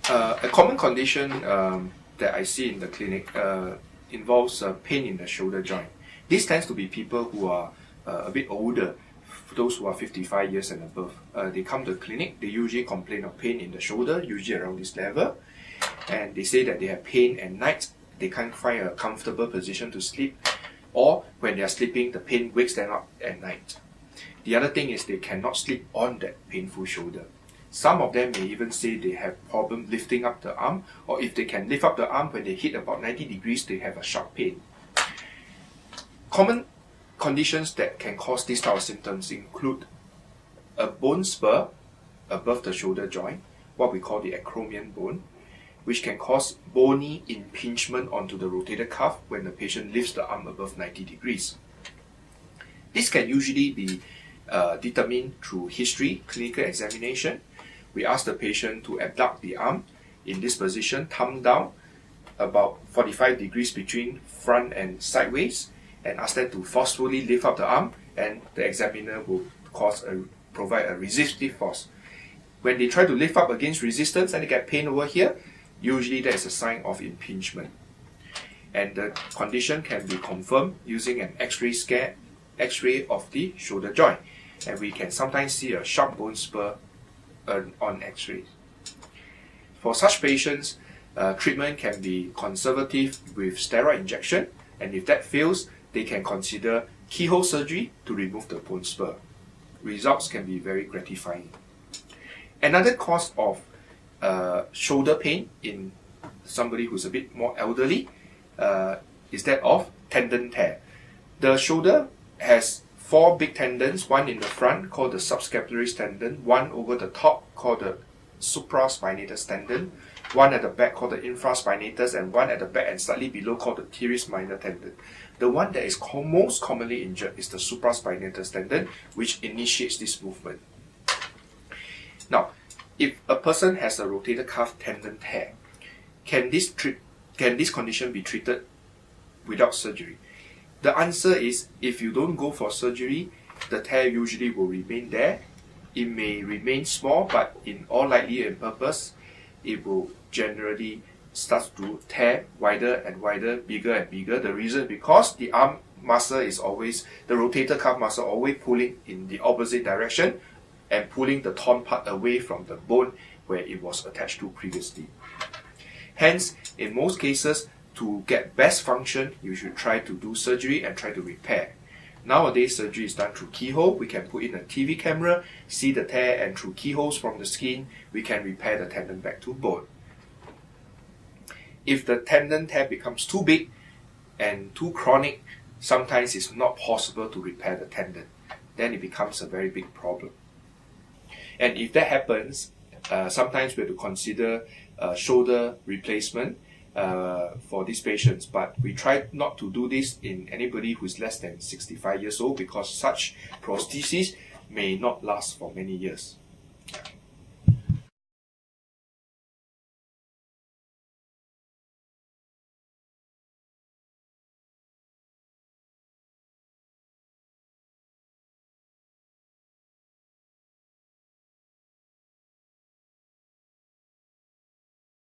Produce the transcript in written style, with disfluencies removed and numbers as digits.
A common condition that I see in the clinic involves pain in the shoulder joint. This tends to be people who are a bit older, those who are 55 years and above. They come to the clinic, they usually complain of pain in the shoulder, usually around this level, and they say that they have pain at night, they can't find a comfortable position to sleep, or when they are sleeping, the pain wakes them up at night. The other thing is they cannot sleep on that painful shoulder. Some of them may even say they have problem lifting up the arm, or if they can lift up the arm, when they hit about 90 degrees, they have a sharp pain. Common conditions that can cause these type of symptoms include a bone spur above the shoulder joint, what we call the acromion bone, which can cause bony impingement onto the rotator cuff when the patient lifts the arm above 90 degrees. This can usually be determined through history, clinical examination. We ask the patient to abduct the arm in this position, thumb down, about 45 degrees between front and sideways, and ask them to forcefully lift up the arm, and the examiner will provide a resistive force. When they try to lift up against resistance and they get pain over here, usually that is a sign of impingement. And the condition can be confirmed using an X-ray scan, X-ray of the shoulder joint, and we can sometimes see a sharp bone spur on X-rays. For such patients, treatment can be conservative with steroid injection, and if that fails, they can consider keyhole surgery to remove the bone spur. Results can be very gratifying. Another cause of shoulder pain in somebody who's a bit more elderly is that of tendon tear. The shoulder has 4 big tendons, one in the front called the subscapularis tendon, one over the top called the supraspinatus tendon, one at the back called the infraspinatus, and one at the back and slightly below called the teres minor tendon. The one that is most commonly injured is the supraspinatus tendon, which initiates this movement. Now, if a person has a rotator cuff tendon tear, can this condition be treated without surgery? The answer is, if you don't go for surgery, the tear usually will remain there. It may remain small, but in all likelihood and purpose, it will generally start to tear wider and wider, bigger and bigger. The reason because the arm muscle is always, the rotator cuff muscle always pulling in the opposite direction and pulling the torn part away from the bone where it was attached to previously. Hence, in most cases, to get best function, you should try to do surgery and try to repair. Nowadays, surgery is done through keyhole. We can put in a TV camera, see the tear, and through keyholes from the skin, we can repair the tendon back to bone. If the tendon tear becomes too big and too chronic, sometimes it's not possible to repair the tendon. Then it becomes a very big problem. And if that happens, sometimes we have to consider shoulder replacement for these patients, but we try not to do this in anybody who is less than 65 years old because such prosthesis may not last for many years.